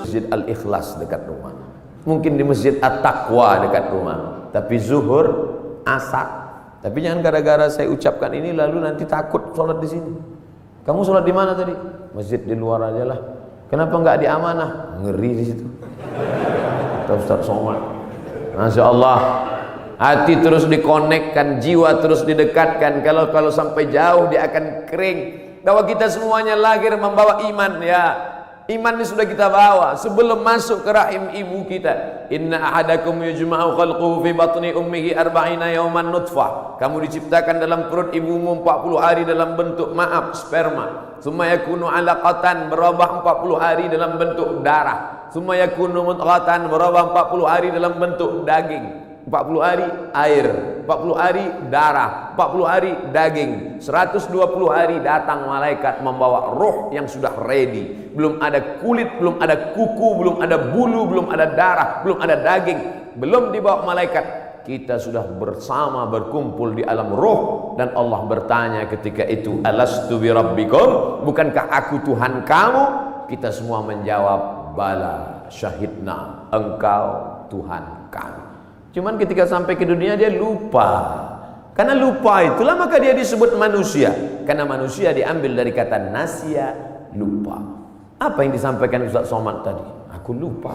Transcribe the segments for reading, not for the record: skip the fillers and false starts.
Masjid Al-Ikhlas dekat rumah, mungkin di Masjid At-Taqwa dekat rumah, tapi zuhur, asar. Tapi jangan gara-gara saya ucapkan ini lalu nanti takut sholat di sini. Kamu sholat di mana tadi? Masjid di luar aja lah. Kenapa nggak di Amanah? Ngeri di situ. Kata Ustaz Somad. Masya Allah, hati terus dikonekkan, jiwa terus didekatkan. Kalau sampai jauh dia akan kering. Bahwa kita semuanya lahir membawa iman, ya. Iman ini sudah kita bawa sebelum masuk ke rahim ibu kita. Inna ahadakum yujma'u khalquhu fi batni ummihi arba'ina yawman nutfah. Kamu diciptakan dalam perut ibumu 40 hari dalam bentuk sperma. Summa yakunu 'alaqatan, berubah 40 hari dalam bentuk darah. Summa yakunu mudghatan, berubah 40 hari dalam bentuk daging. 40 hari air, 40 hari darah, 40 hari daging, 120 hari datang malaikat membawa roh yang sudah ready. Belum ada kulit, belum ada kuku, belum ada bulu, belum ada darah, belum ada daging, belum dibawa malaikat. Kita sudah bersama berkumpul di alam roh, dan Allah bertanya ketika itu, alastu bi rabbikum, bukankah aku Tuhan kamu? Kita semua menjawab, bala syahidna, engkau Tuhan kami. Cuman ketika sampai ke dunia dia lupa. Karena lupa itulah maka dia disebut manusia. Karena manusia diambil dari kata nasya, lupa. Apa yang disampaikan Ustaz Somad tadi? Aku lupa.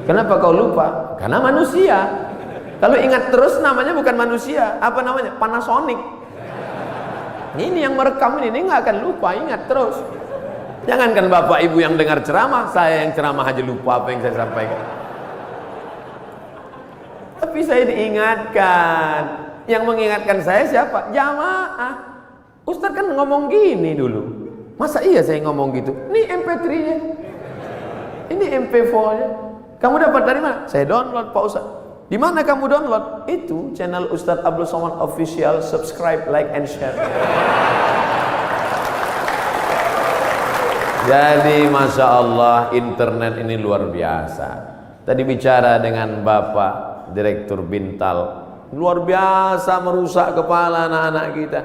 Kenapa kau lupa? Karena manusia. Kalau ingat terus namanya bukan manusia. Apa namanya? Panasonic. Ini yang merekam ini nggak akan lupa, ingat terus. Jangankan bapak ibu yang dengar ceramah, saya yang ceramah aja lupa apa yang saya sampaikan. Tapi saya diingatkan. Yang mengingatkan saya siapa? Jamaah. Ustaz kan ngomong gini dulu. Masa iya saya ngomong gitu? Ini MP3-nya, ini MP4-nya. Kamu dapat dari mana? Saya download Pak Ustaz. Di mana kamu download? Itu channel Ustaz Abdul Somad Official. Subscribe, like, and share. Jadi Masya Allah, internet ini luar biasa. Tadi bicara dengan Bapak Direktur Bintal, luar biasa merusak kepala anak-anak kita,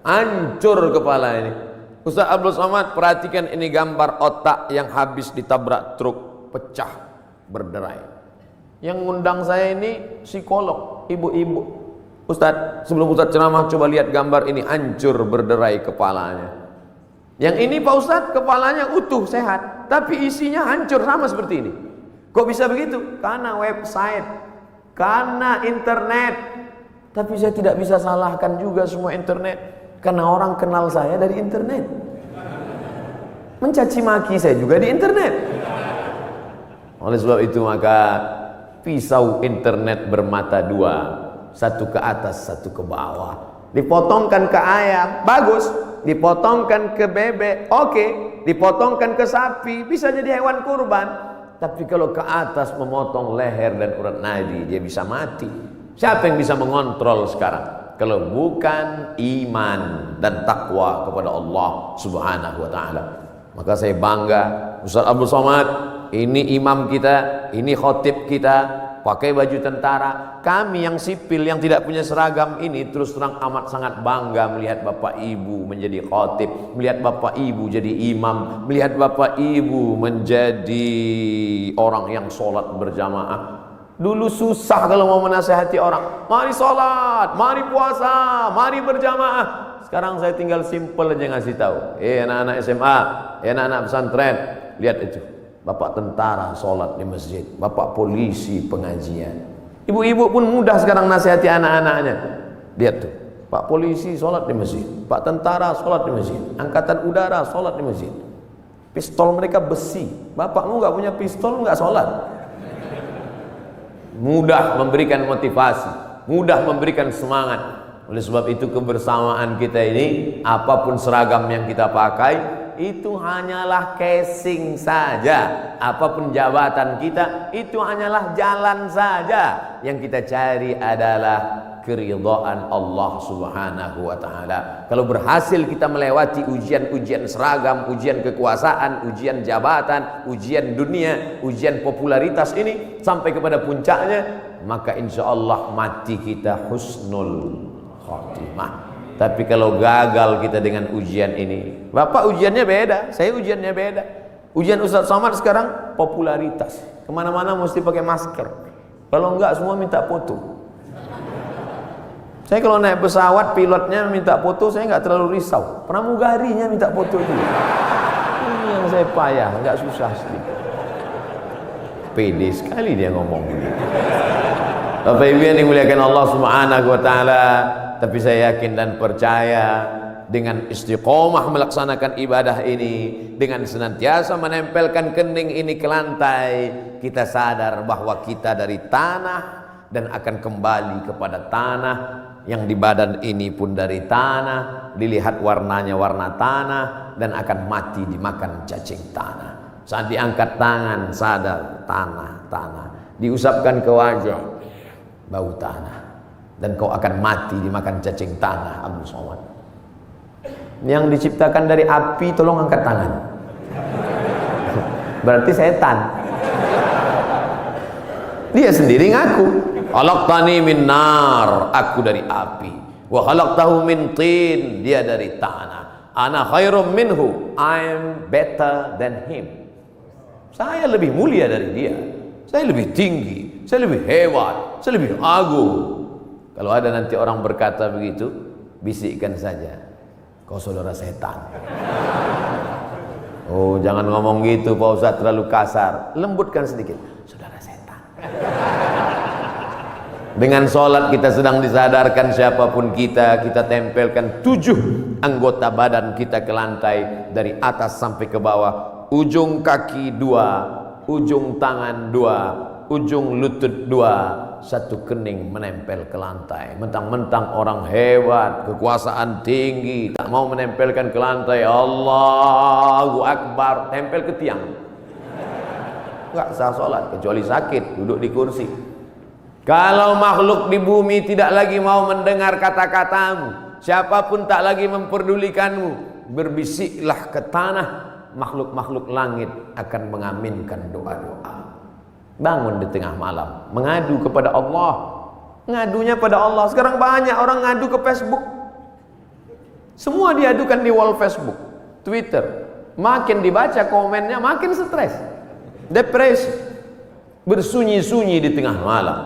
hancur kepala ini. Ustaz Abdul Somad, perhatikan ini gambar otak yang habis ditabrak truk, pecah, berderai. Yang ngundang saya ini psikolog, ibu-ibu. Ustaz, sebelum Ustaz ceramah coba lihat gambar ini, hancur berderai kepalanya. Yang ini Pak Ustaz, kepalanya utuh, sehat, tapi isinya hancur sama seperti ini. Kok bisa begitu? Karena website, karena internet. Tapi saya tidak bisa salahkan juga semua internet, karena orang kenal saya dari internet. Mencaci maki saya juga di internet. Oleh sebab itu maka pisau internet bermata dua, satu ke atas, satu ke bawah. Dipotongkan ke ayam, bagus. Dipotongkan ke bebek, oke. Dipotongkan ke sapi, bisa jadi hewan kurban. Tapi kalau ke atas memotong leher dan urat nadi, dia bisa mati. Siapa yang bisa mengontrol sekarang? Kalau bukan iman dan takwa kepada Allah Subhanahu wa ta'ala. Maka saya bangga, Ustaz Abdul Somad, ini imam kita, ini khotib kita, pakai baju tentara. Kami yang sipil yang tidak punya seragam ini terus terang amat sangat bangga melihat bapak ibu menjadi khotib, melihat bapak ibu jadi imam, melihat bapak ibu menjadi orang yang sholat berjamaah. Dulu susah kalau mau menasihati orang, mari sholat, mari puasa, mari berjamaah. Sekarang saya tinggal simpel aja ngasih tahu, anak-anak SMA, anak-anak pesantren, lihat itu, bapak tentara sholat di masjid, bapak polisi pengajian. Ibu-ibu pun mudah sekarang nasihati anak-anaknya. Lihat tuh, pak polisi sholat di masjid, pak tentara sholat di masjid, angkatan udara sholat di masjid. Pistol mereka besi, bapakmu nggak punya pistol nggak sholat. Mudah memberikan motivasi, mudah memberikan semangat. Oleh sebab itu kebersamaan kita ini, apapun seragam yang kita pakai, itu hanyalah casing saja. Apapun jabatan kita, itu hanyalah jalan saja. Yang kita cari adalah keridhaan Allah Subhanahu wa ta'ala. Kalau berhasil kita melewati ujian-ujian seragam, ujian kekuasaan, ujian jabatan, ujian dunia, ujian popularitas ini sampai kepada puncaknya, maka insya Allah mati kita husnul khatimah. Tapi kalau gagal kita dengan ujian ini, bapak ujiannya beda, saya ujiannya beda. Ujian Ustaz Somad sekarang popularitas. Kemana-mana mesti pakai masker. Kalau enggak semua minta foto. Saya kalau naik pesawat pilotnya minta foto, saya nggak terlalu risau. Pramugarinya minta foto juga. Ini yang saya payah, nggak susah sedikit. Pede sekali dia ngomong begitu. Bapak Ibu yang dimuliakan Allah Subhanahu wa taala, tapi saya yakin dan percaya dengan istiqomah melaksanakan ibadah ini, dengan senantiasa menempelkan kening ini ke lantai, kita sadar bahwa kita dari tanah dan akan kembali kepada tanah, yang di badan ini pun dari tanah, dilihat warnanya warna tanah, dan akan mati dimakan cacing tanah. Saat diangkat tangan sadar tanah, diusapkan ke wajah bau tanah, dan kau akan mati dimakan cacing tanah. Abu Somad yang diciptakan dari api, tolong angkat tangan. Berarti setan. Dia sendiri ngaku, khalaqtani min nar, aku dari api, wa khalaqtahu min tin, dia dari tanah, ana khairum minhu, I'm better than him. Saya lebih mulia dari dia, saya lebih tinggi, saya lebih hebat, saya lebih agung. Kalau ada nanti orang berkata begitu, bisikkan saja, kau saudara setan. Oh, jangan ngomong gitu Pak Ustaz, terlalu kasar. Lembutkan sedikit, saudara setan. Dengan sholat kita sedang disadarkan siapapun kita tempelkan 7 anggota badan kita ke lantai, dari atas sampai ke bawah. Ujung kaki 2, ujung tangan 2, ujung lutut 2, satu kening menempel ke lantai. Mentang-mentang orang hebat, kekuasaan tinggi, tak mau menempelkan ke lantai. Allahu Akbar, tempel ke tiang. Enggak sah sholat, kecuali sakit, duduk di kursi. Kalau makhluk di bumi tidak lagi mau mendengar kata-katamu, siapapun tak lagi memperdulikanmu, berbisiklah ke tanah, makhluk-makhluk langit akan mengaminkan doa-doa. Bangun di tengah malam, mengadu kepada Allah. Ngadunya pada Allah. Sekarang banyak orang ngadu ke Facebook. Semua diadukan di wall Facebook, Twitter. Makin dibaca komennya, makin stres, depresi, bersunyi-sunyi di tengah malam.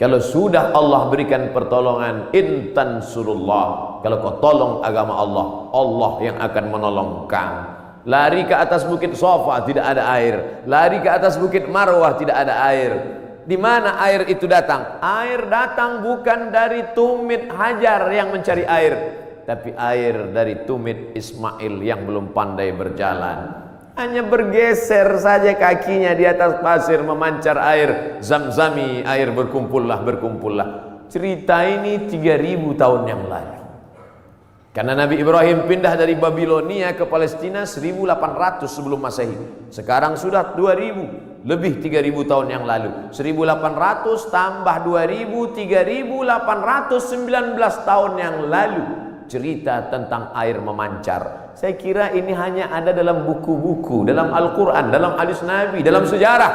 Kalau sudah Allah berikan pertolongan, intan surullah, kalau kau tolong agama Allah, Allah yang akan menolong kamu. Lari ke atas bukit Safa, tidak ada air. Lari ke atas bukit Marwah, tidak ada air. Di mana air itu datang? Air datang bukan dari tumit Hajar yang mencari air, tapi air dari tumit Ismail yang belum pandai berjalan. Hanya bergeser saja kakinya di atas pasir, memancar air Zamzami, air berkumpullah. Cerita ini 3000 tahun yang lalu. Karena Nabi Ibrahim pindah dari Babilonia ke Palestina 1800 sebelum Masehi. Sekarang sudah 2000, lebih 3000 tahun yang lalu. 1800 tambah 2000, 3819 tahun yang lalu. Cerita tentang air memancar. Saya kira ini hanya ada dalam buku-buku, dalam Al-Quran, dalam hadis Nabi, dalam sejarah.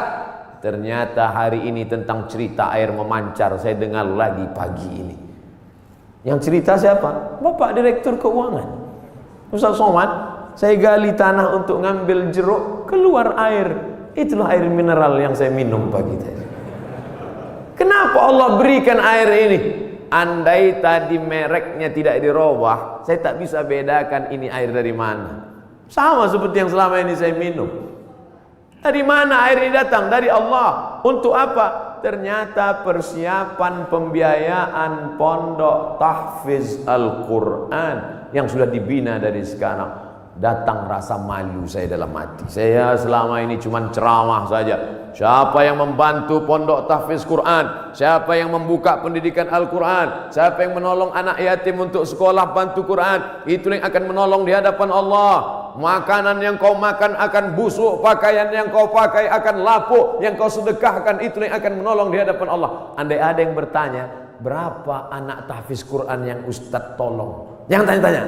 Ternyata hari ini tentang cerita air memancar saya dengar lagi pagi ini. Yang cerita siapa? Bapak Direktur Keuangan, Ustaz Somad. Saya gali tanah untuk ngambil jeruk, keluar air. Itulah air mineral yang saya minum pagi tadi. Kenapa Allah berikan air ini? Andai tadi mereknya tidak dirubah, saya tak bisa bedakan ini air dari mana. Sama seperti yang selama ini saya minum. Dari mana air ini datang? Dari Allah. Untuk apa? Ternyata persiapan pembiayaan pondok tahfiz Al-Quran yang sudah dibina dari sekarang. Datang rasa malu saya dalam hati. Saya selama ini cuma ceramah saja. Siapa yang membantu pondok tahfiz Quran? Siapa yang membuka pendidikan Al-Quran? Siapa yang menolong anak yatim untuk sekolah bantu Quran? Itu yang akan menolong di hadapan Allah. Makanan yang kau makan akan busuk, pakaian yang kau pakai akan lapuk, yang kau sedekahkan itu yang akan menolong di hadapan Allah. Andai ada yang bertanya, berapa anak tahfiz Quran yang Ustadz tolong? Jangan tanya-tanya.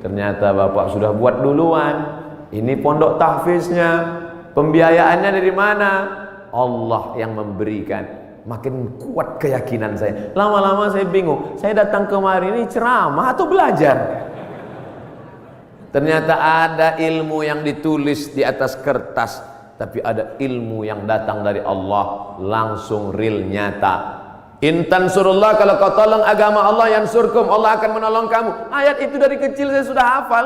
Ternyata Bapak sudah buat duluan. Ini pondok tahfiznya, pembiayaannya dari mana? Allah yang memberikan. Makin kuat keyakinan saya. Lama-lama saya bingung. Saya datang kemari ini ceramah atau belajar? Ternyata ada ilmu yang ditulis di atas kertas, tapi ada ilmu yang datang dari Allah langsung real nyata. Intan surullah, kalau kau tolong agama Allah, yansurkum, Allah akan menolong kamu. Ayat itu dari kecil saya sudah hafal.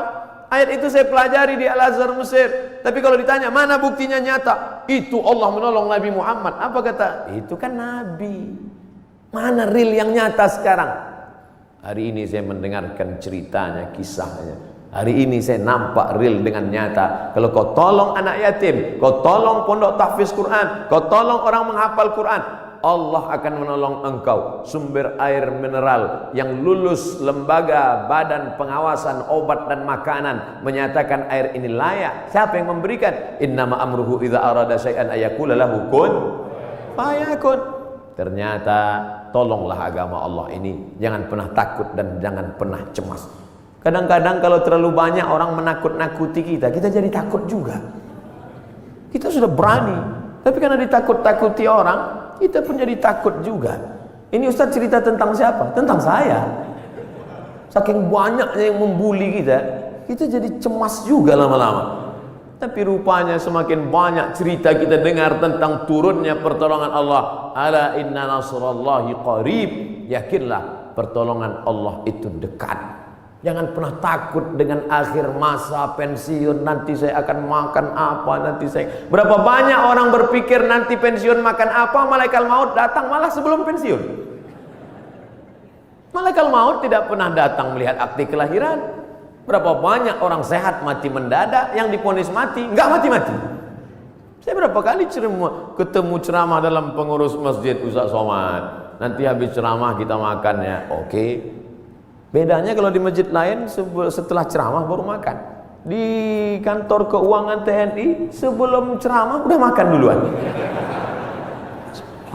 Ayat itu saya pelajari di Al-Azhar Mesir. Tapi kalau ditanya mana buktinya nyata, itu Allah menolong Nabi Muhammad. Apa kata? Itu kan Nabi. Mana real yang nyata sekarang? Hari ini saya mendengarkan ceritanya, kisahnya. Hari ini saya nampak real dengan nyata. Kalau kau tolong anak yatim, kau tolong pondok tahfiz Quran, kau tolong orang menghafal Quran, Allah akan menolong engkau. Sumber air mineral yang lulus lembaga badan pengawasan obat dan makanan menyatakan air ini layak. Siapa yang memberikan? Innama amruhu idza arada syai'an ayaqula lahu kun fayakun. Ternyata tolonglah agama Allah ini. Jangan pernah takut dan jangan pernah cemas. Kadang-kadang kalau terlalu banyak orang menakut-nakuti kita, kita jadi takut juga. Kita sudah berani, tapi karena ditakut-takuti orang, kita pun jadi takut juga. Ini Ustaz cerita tentang siapa? Tentang saya. Saking banyaknya yang membuli kita, kita jadi cemas juga lama-lama. Tapi rupanya semakin banyak cerita kita dengar tentang turunnya pertolongan Allah. Ala inna nasrallahi qarib. Yakinlah pertolongan Allah itu dekat. Jangan pernah takut dengan akhir masa pensiun, nanti saya akan makan apa, nanti saya. Berapa banyak orang berpikir nanti pensiun makan apa, malaikat maut datang malah sebelum pensiun. Malaikat maut tidak pernah datang melihat akte kelahiran. Berapa banyak orang sehat mati mendadak, yang divonis mati, enggak mati-mati. Saya berapa kali ketemu ceramah dalam pengurus masjid, Ustaz Somad. Nanti habis ceramah kita makan ya, oke. Bedanya kalau di masjid lain setelah ceramah baru makan. Di kantor keuangan TNI sebelum ceramah udah makan duluan.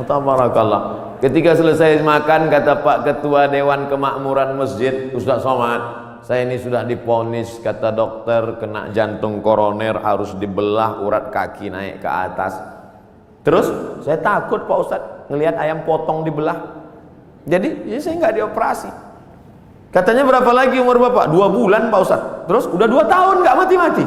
Tabarakallah. Ketika selesai makan, kata Pak Ketua Dewan Kemakmuran Masjid, Ustaz Somad, saya ini sudah divonis, kata dokter, kena jantung koroner, harus dibelah urat kaki naik ke atas. Terus saya takut Pak Ustaz ngelihat ayam potong dibelah. Jadi ya saya nggak dioperasi. Katanya berapa lagi umur Bapak? 2 bulan Pak Ustaz. Terus udah 2 tahun nggak mati-mati.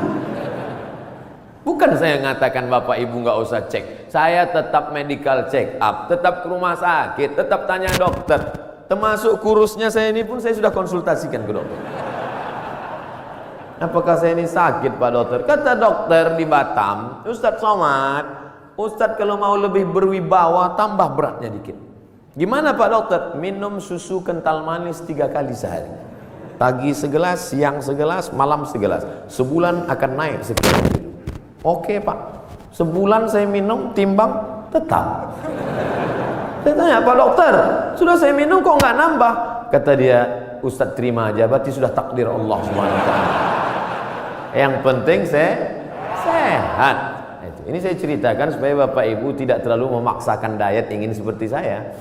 Bukan saya ngatakan Bapak Ibu nggak usah cek. Saya tetap medical check up, tetap ke rumah sakit, tetap tanya dokter. Termasuk kurusnya saya ini pun saya sudah konsultasikan ke dokter. Apakah saya ini sakit Pak Dokter? Kata dokter di Batam, Ustadz Somad, Ustadz kalau mau lebih berwibawa tambah beratnya dikit. Gimana Pak Dokter? Minum susu kental manis 3 kali sehari. Pagi segelas, siang segelas, malam segelas. Sebulan akan naik sekian kilo. Oke Pak. Sebulan saya minum, timbang tetap. Saya tanya, Pak Dokter, sudah saya minum kok nggak nambah? Kata dia, Ustadz terima aja, berarti sudah takdir Allah SWT. Yang penting saya sehat. Ini saya ceritakan supaya Bapak Ibu tidak terlalu memaksakan diet ingin seperti saya.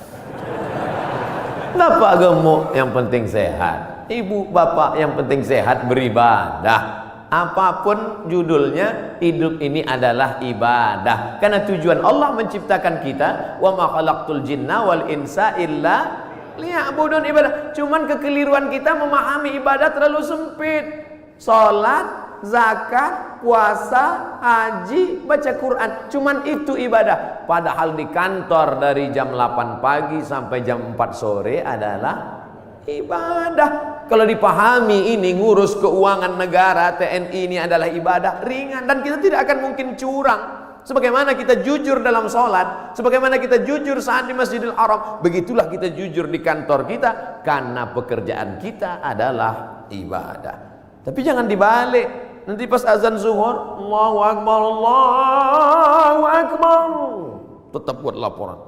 Bapak gemuk, yang penting sehat. Ibu bapak yang penting sehat, beribadah. Apapun judulnya, hidup ini adalah ibadah. Karena tujuan Allah menciptakan kita, wa ma khalaqtul jinna wal insa illa liya'budun, ibadah. Cuman kekeliruan kita memahami ibadah terlalu sempit. Salat, zakat, puasa, haji, baca Quran, cuman itu ibadah. Padahal di kantor dari jam 8 pagi sampai jam 4 sore adalah ibadah. Kalau dipahami ini, ngurus keuangan negara, TNI ini adalah ibadah ringan. Dan kita tidak akan mungkin curang. Sebagaimana kita jujur dalam sholat, sebagaimana kita jujur saat di Masjidil Haram, begitulah kita jujur di kantor kita. Karena pekerjaan kita adalah ibadah. Tapi jangan dibalik. Nanti pas azan zuhur, Allahu Akbar, Allahu Akbar, tetap buat laporan.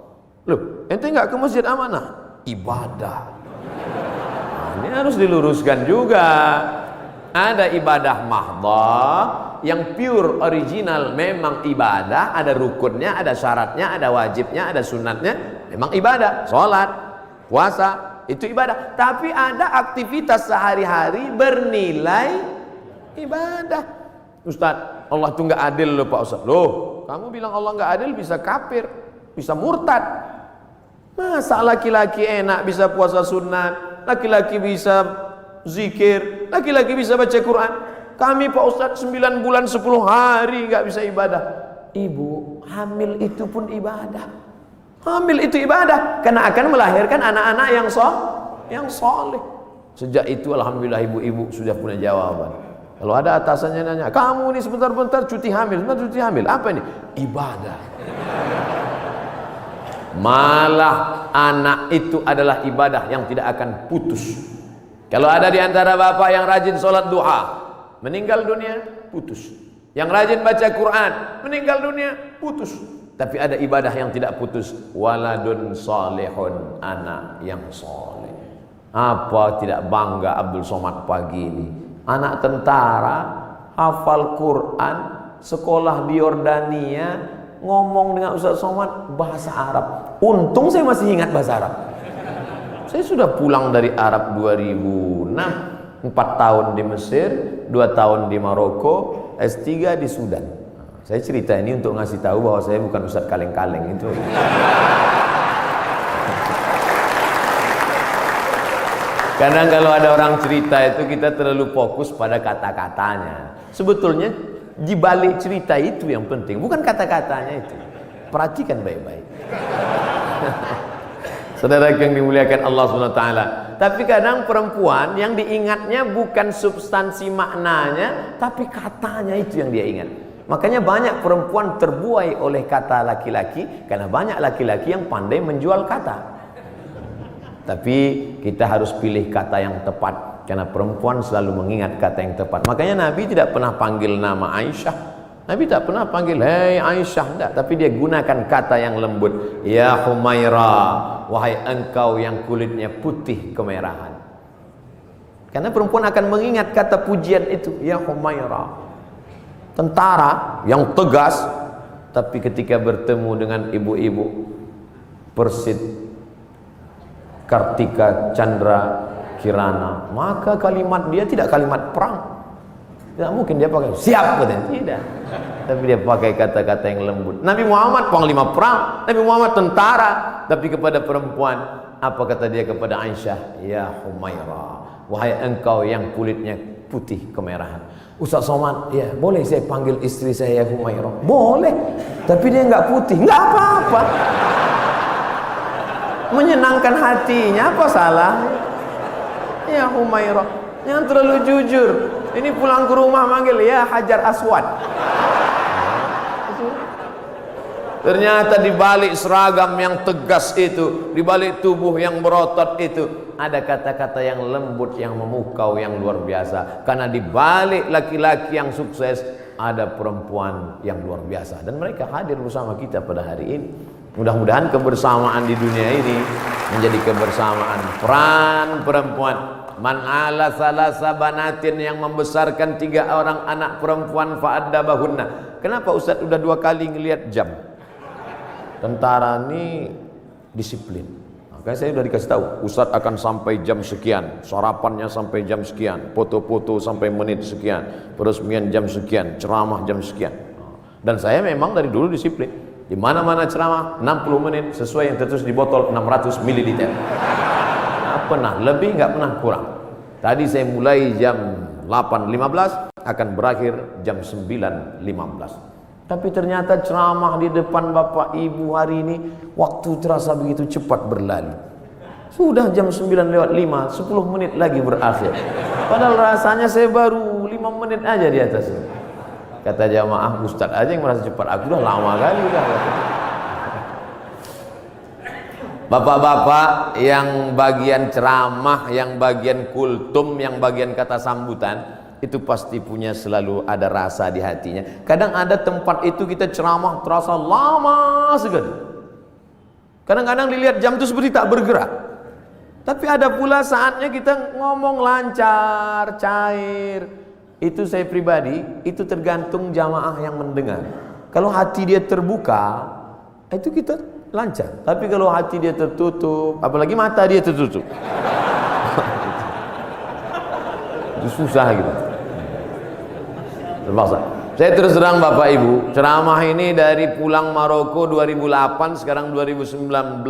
Loh, ente nggak ke masjid amanah? Ibadah. Nah, ini harus diluruskan juga. Ada ibadah mahdhah yang pure original, memang ibadah, ada rukunnya, ada syaratnya, ada wajibnya, ada sunatnya, memang ibadah. Sholat, puasa, itu ibadah. Tapi ada aktivitas sehari-hari bernilai ibadah. Ustaz, Allah tuh nggak adil loh Pak Ustaz. Loh, kamu bilang Allah nggak adil, bisa kafir, bisa murtad. Masa laki-laki enak bisa puasa sunat, laki-laki bisa zikir, laki-laki bisa baca Quran. kami Pak Ustadz 9 bulan 10 hari nggak bisa ibadah. Ibu, hamil itu pun ibadah. Hamil itu ibadah, karena akan melahirkan anak-anak yang soleh. Sejak itu alhamdulillah ibu-ibu sudah punya jawaban. Kalau ada atasannya nanya, kamu ini sebentar-bentar cuti hamil, apa ini? Ibadah. Malah anak itu adalah ibadah yang tidak akan putus. Kalau ada di antara bapak yang rajin sholat duha, meninggal dunia, putus. Yang rajin baca Quran, meninggal dunia, putus. Tapi ada ibadah yang tidak putus. Waladun salihun, anak yang soleh. Apa tidak bangga Abdul Somad pagi ini? Anak tentara, hafal Quran, sekolah di Yordania, ngomong dengan Ustaz Somad bahasa Arab. Untung saya masih ingat bahasa Arab. Saya sudah pulang dari Arab 2006, 4 tahun di Mesir, 2 tahun di Maroko, S3 di Sudan. Saya cerita ini untuk ngasih tahu bahwa saya bukan Ustaz kaleng-kaleng itu. Kadang kalau ada orang cerita itu kita terlalu fokus pada kata-katanya. Sebetulnya di balik cerita itu yang penting, bukan kata-katanya itu. Perhatikan baik-baik. Saudara yang dimuliakan Allah SWT. Tapi kadang perempuan yang diingatnya bukan substansi maknanya, tapi katanya itu yang dia ingat. Makanya banyak perempuan terbuai oleh kata laki-laki, karena banyak laki-laki yang pandai menjual kata. Tapi kita harus pilih kata yang tepat, karena perempuan selalu mengingat kata yang tepat. Makanya Nabi tidak pernah panggil nama Aisyah. Nabi tak pernah panggil hei Aisyah, tidak. Tapi dia gunakan kata yang lembut. Ya Humaira, wahai engkau yang kulitnya putih kemerahan. Karena perempuan akan mengingat kata pujian itu. Ya Humaira, tentara yang tegas, tapi ketika bertemu dengan ibu-ibu Persid, Kartika, Chandra, Kirana, maka kalimat dia tidak kalimat perang. Tidak mungkin dia pakai siap, katanya. Tidak. Tapi dia pakai kata-kata yang lembut. Nabi Muhammad panglima perang, Nabi Muhammad tentara, tapi kepada perempuan apa kata dia kepada Aisyah? Ya Humaira, wahai engkau yang kulitnya putih kemerahan. Ustaz Somad, ya boleh saya panggil istri saya Humaira? Boleh. Tapi dia enggak putih, enggak apa-apa. Menyenangkan hatinya, apa salah? Ya Humaira, jangan terlalu jujur. Ini pulang ke rumah manggil ya Hajar Aswad. Ternyata di balik seragam yang tegas itu, di balik tubuh yang berotot itu, ada kata-kata yang lembut, yang memukau, yang luar biasa. Karena di balik laki-laki yang sukses ada perempuan yang luar biasa, dan mereka hadir bersama kita pada hari ini. Mudah-mudahan kebersamaan di dunia ini menjadi kebersamaan peran perempuan. Man ala salasa banatin, yang membesarkan 3 orang anak perempuan fa'addabahunna. Kenapa Ustaz udah 2 kali ngelihat jam? Tentara ini disiplin. Makanya saya udah dikasih tahu, Ustaz akan sampai jam sekian, sarapannya sampai jam sekian, foto-foto sampai menit sekian, peresmian jam sekian, ceramah jam sekian. Dan saya memang dari dulu disiplin. Di mana-mana ceramah 60 menit sesuai yang tertulis di botol 600 ml. Nggak pernah lebih, nggak pernah kurang. Tadi saya mulai jam 8.15, akan berakhir jam 9.15. Tapi ternyata ceramah di depan Bapak Ibu hari ini, waktu terasa begitu cepat berlalu. Sudah jam 9:05, 10 menit lagi berakhir. Padahal rasanya saya baru 5 menit aja di atas. Kata jamaah, Ustaz aja yang merasa cepat, aku udah lama kali udah. Bapak-bapak yang bagian ceramah, yang bagian kultum, yang bagian kata sambutan, itu pasti punya selalu ada rasa di hatinya. Kadang ada tempat itu kita ceramah terasa lama sekali. Kadang-kadang dilihat jam itu seperti tak bergerak. Tapi ada pula saatnya kita ngomong lancar, cair. Itu saya pribadi, itu tergantung jamaah yang mendengar. Kalau hati dia terbuka, itu kita lancar. Tapi kalau hati dia tertutup, apalagi mata dia tertutup, itu susah gitu. Terpaksa. Saya terus terang Bapak Ibu, ceramah ini dari pulang Maroko 2008, sekarang 2019,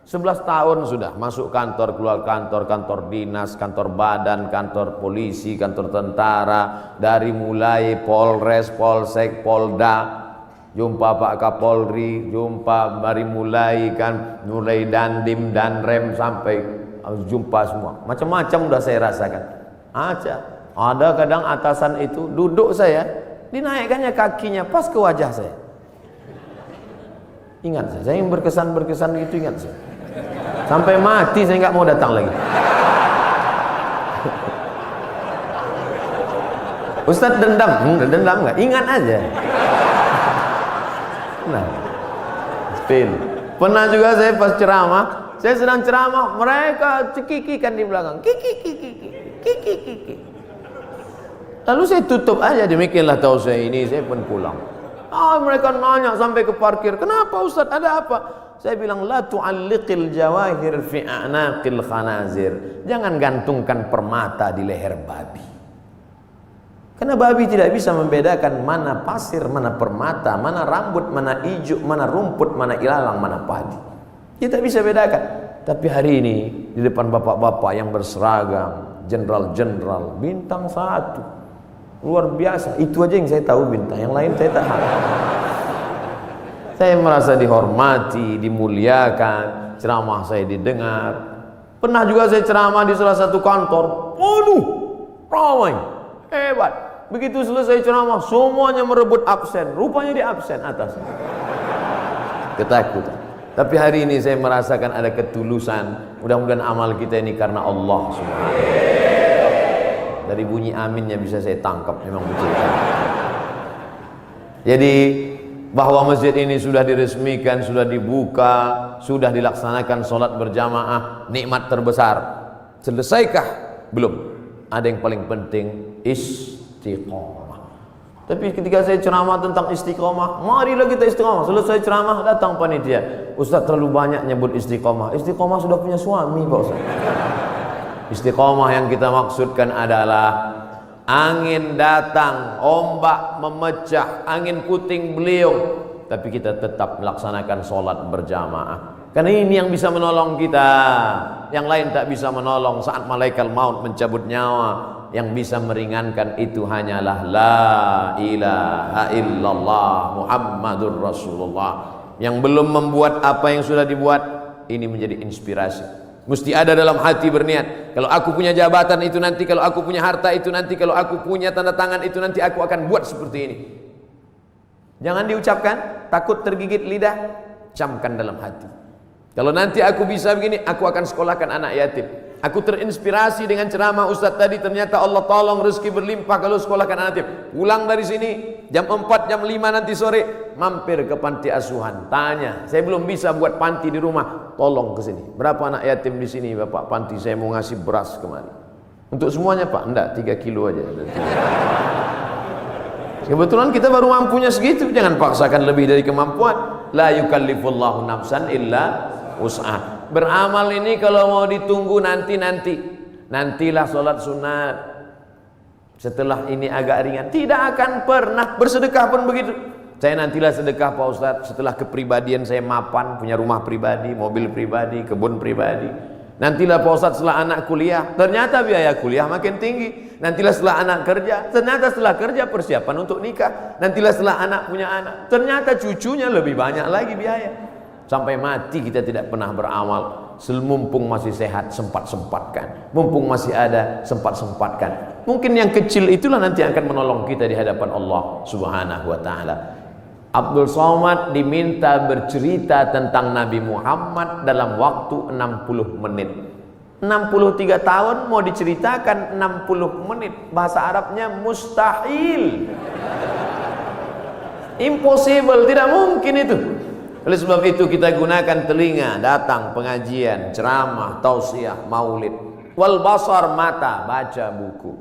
11 tahun sudah masuk kantor, keluar kantor, kantor dinas, kantor badan, kantor polisi, kantor tentara, dari mulai Polres, Polsek, Polda, jumpa Pak Kapolri, jumpa dari mulai Dandim, Danrem sampai jumpa semua. Macam-macam udah saya rasakan. Ada kadang atasan itu duduk saya, dinaikkannya kakinya pas ke wajah saya. Ingat saya yang berkesan itu, ingat saya. Sampai mati saya nggak mau datang lagi. Ustadz dendam nggak? Ingat aja. Nah, pernah juga saya pas ceramah, saya sedang ceramah, mereka cekikikan di belakang, kiki. Lalu saya tutup aja, demikianlah tahu saya ini, saya pun pulang. Mereka nanya sampai ke parkir, kenapa Ustadz, ada apa? Saya bilang, la tu'alliqil jawahir fi a'naqil khanazir. Jangan gantungkan permata di leher babi. Karena babi tidak bisa membedakan mana pasir, mana permata, mana rambut, mana ijuk, mana rumput, mana ilalang, mana padi. Dia tak bisa bedakan. Tapi hari ini di depan bapak-bapak yang berseragam, jenderal-jenderal, bintang 1, luar biasa. Itu aja yang saya tahu bintang, yang lain saya tak tahu. Saya merasa dihormati, dimuliakan, ceramah saya didengar. Pernah juga saya ceramah di salah satu kantor. Waduh, ramai, hebat. Begitu selesai ceramah, semuanya merebut absen. Rupanya di absen atas. Ketakutan. Tapi hari ini saya merasakan ada ketulusan. Mudah-mudahan amal kita ini karena Allah Subhanahu. Dari bunyi aminnya bisa saya tangkap, memang betul. Jadi bahwa masjid ini sudah diresmikan, sudah dibuka, sudah dilaksanakan sholat berjamaah, nikmat terbesar. Selesaikah? Belum. Ada yang paling penting, istiqomah. Tapi ketika saya ceramah tentang istiqomah, marilah kita istiqomah. Selesai ceramah, datang panitia, Ustaz terlalu banyak nyebut istiqomah. Istiqomah sudah punya suami Pak Ustaz. Istiqomah yang kita maksudkan adalah angin datang, ombak memecah, angin puting beliung, tapi kita tetap melaksanakan sholat berjamaah. Karena ini yang bisa menolong kita. Yang lain tak bisa menolong saat malaikat maut mencabut nyawa. Yang bisa meringankan itu hanyalah la ilaha illallah Muhammadur Rasulullah. Yang belum membuat apa yang sudah dibuat, ini menjadi inspirasi. Mesti ada dalam hati berniat, kalau aku punya jabatan itu nanti, kalau aku punya harta itu nanti, kalau aku punya tanda tangan itu nanti, aku akan buat seperti ini. Jangan diucapkan, takut tergigit lidah, camkan dalam hati. Kalau nanti aku bisa begini, aku akan sekolahkan anak yatim. Aku terinspirasi dengan ceramah Ustadz tadi, ternyata Allah tolong rezeki berlimpah kalau sekolahkan anak yatim. Pulang dari sini jam 4, jam 5 nanti sore, mampir ke panti asuhan, tanya, saya belum bisa buat panti di rumah, tolong ke sini. Berapa anak yatim di sini Bapak panti, saya mau ngasih beras kemari. Untuk semuanya Pak? Enggak, 3 kilo aja. Kebetulan kita baru mampunya segitu, jangan paksakan lebih dari kemampuan. La yukallifullahu nafsan illa wus'ah. Beramal ini kalau mau ditunggu nantilah sholat sunat, setelah ini agak ringan, tidak akan pernah. Bersedekah pun begitu. Saya nantilah sedekah Pak Ustadz setelah kepribadian saya mapan, punya rumah pribadi, mobil pribadi, kebun pribadi. Nantilah Pak Ustadz setelah anak kuliah, ternyata biaya kuliah makin tinggi. Nantilah setelah anak kerja, ternyata setelah kerja persiapan untuk nikah. Nantilah setelah anak punya anak, ternyata cucunya lebih banyak lagi biaya. Sampai mati kita tidak pernah beramal. Mumpung masih sehat, sempat-sempatkan. Mumpung masih ada, sempat-sempatkan. Mungkin yang kecil itulah nanti akan menolong kita di hadapan Allah Subhanahu wa ta'ala. Abdul Somad diminta bercerita tentang Nabi Muhammad dalam waktu 60 menit. 63 tahun mau diceritakan 60 menit. Bahasa Arabnya mustahil. Impossible, tidak mungkin itu. Oleh sebab itu kita gunakan telinga, datang pengajian, ceramah, tausiah, maulid. Wal basar, mata, baca buku.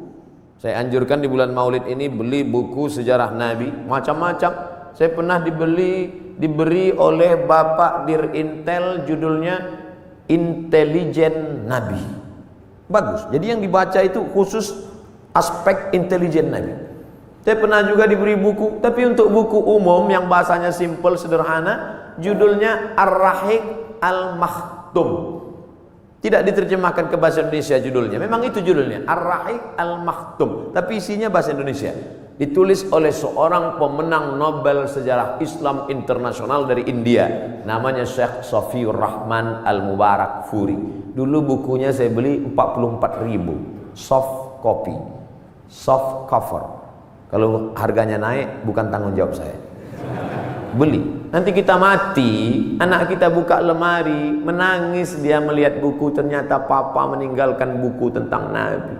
Saya anjurkan di bulan maulid ini beli buku sejarah Nabi, macam-macam. Saya pernah diberi oleh Bapak Dirintel, judulnya Intelijen Nabi. Bagus. Jadi yang dibaca itu khusus aspek intelijen Nabi. Saya pernah juga diberi buku, tapi untuk buku umum yang bahasanya simple, sederhana, judulnya Ar-Rahiq Al-Makh Al-Makhtum. Tidak diterjemahkan ke bahasa Indonesia judulnya. Memang itu judulnya, Ar-Rahiq Al-Makhtum, tapi isinya bahasa Indonesia. Ditulis oleh seorang pemenang Nobel Sejarah Islam Internasional dari India, namanya Syekh Safiur Rahman Al-Mubarak Furi. Dulu bukunya saya beli 44.000, soft copy, soft cover. Kalau harganya naik bukan tanggung jawab saya. Beli. Nanti kita mati, anak kita buka lemari, menangis dia melihat buku, ternyata papa meninggalkan buku tentang Nabi.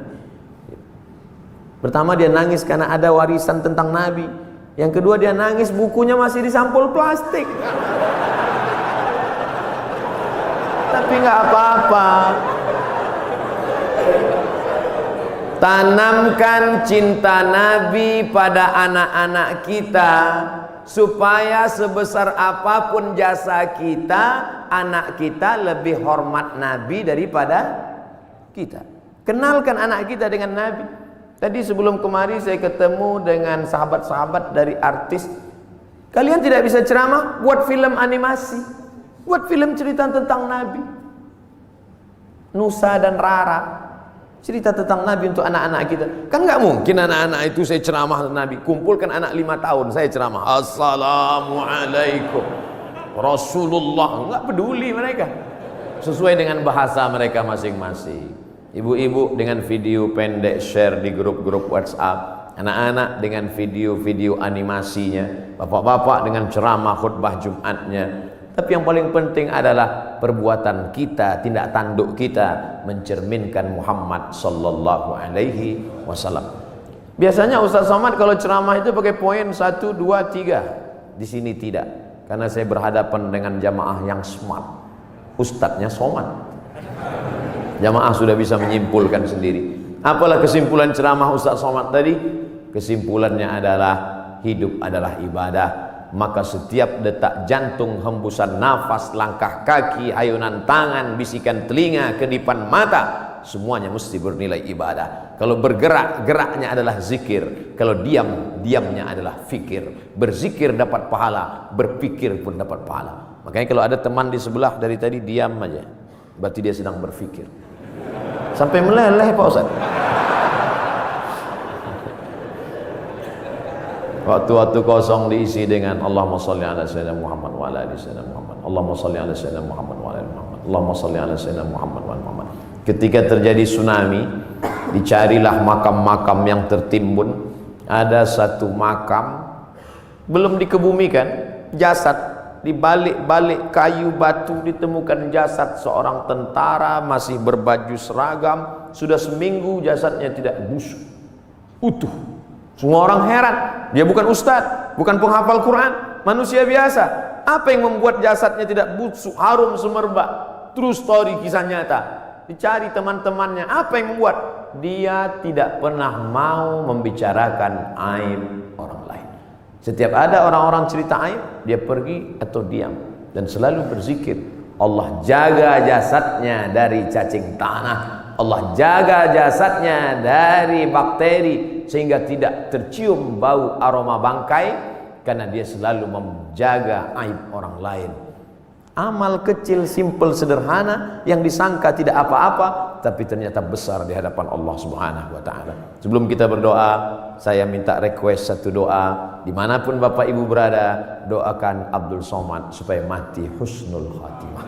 Pertama dia nangis karena ada warisan tentang Nabi. Yang kedua dia nangis bukunya masih di sampul plastik. Tapi nggak apa-apa. Tanamkan cinta Nabi pada anak-anak kita, supaya sebesar apapun jasa kita, anak kita lebih hormat Nabi daripada kita. Kenalkan anak kita dengan Nabi. Tadi sebelum kemari saya ketemu dengan sahabat-sahabat dari artis. Kalian tidak bisa ceramah, buat film animasi, buat film cerita tentang Nabi. Nusa dan Rara, cerita tentang Nabi untuk anak-anak kita. Kan nggak mungkin anak-anak itu saya ceramah tentang Nabi. Kumpulkan anak 5 tahun saya ceramah, Assalamualaikum Rasulullah. Nggak peduli mereka, sesuai dengan bahasa mereka masing-masing. Ibu-ibu dengan video pendek share di grup-grup WhatsApp, anak-anak dengan video-video animasinya, bapak-bapak dengan ceramah khutbah Jumatnya. Tapi yang paling penting adalah perbuatan kita, tindak tanduk kita mencerminkan Muhammad sallallahu alaihi wasallam. Biasanya Ustaz Somad kalau ceramah itu pakai poin 1, 2, 3. Di sini tidak, karena saya berhadapan dengan jamaah yang smart. Ustadznya Somad. Jamaah sudah bisa menyimpulkan sendiri. Apalah kesimpulan ceramah Ustaz Somad tadi? Kesimpulannya adalah hidup adalah ibadah. Maka setiap detak jantung, hembusan nafas, langkah kaki, ayunan tangan, bisikan telinga, kedipan mata, semuanya mesti bernilai ibadah. Kalau bergerak, geraknya adalah zikir. Kalau diam, diamnya adalah fikir. Berzikir dapat pahala, berpikir pun dapat pahala. Makanya kalau ada teman di sebelah dari tadi diam aja, berarti dia sedang berfikir. Sampai meleleh Pak Ustaz. Waktu-waktu kosong diisi dengan Allahumma sholli ala sayyidina Muhammad wa ala ali sayyidina Muhammad. Allahumma sholli ala sayyidina Muhammad wa ala ali Muhammad. Allahumma sholli ala sayyidina Muhammad wa ala Muhammad. Ketika terjadi tsunami, dicarilah makam-makam yang tertimbun. Ada satu makam belum dikebumikan, jasad di balik-balik kayu batu ditemukan jasad seorang tentara masih berbaju seragam. Sudah seminggu jasadnya tidak busuk, utuh. Semua orang heran. Dia bukan ustadz, bukan penghafal Quran, manusia biasa. Apa yang membuat jasadnya tidak busuk, harum semerbak? True story, kisah nyata. Dicari teman-temannya, apa yang membuat? Dia tidak pernah mau membicarakan aib orang lain. Setiap ada orang-orang cerita aib, dia pergi atau diam dan selalu berzikir. Allah jaga jasadnya dari cacing tanah, Allah jaga jasadnya dari bakteri sehingga tidak tercium bau aroma bangkai, karena dia selalu menjaga aib orang lain. Amal kecil, simple, sederhana yang disangka tidak apa-apa, tapi ternyata besar di hadapan Allah Subhanahu wa ta'ala. Sebelum kita berdoa, saya minta request satu doa. Dimanapun Bapak Ibu berada, doakan Abdul Somad supaya mati husnul khatimah.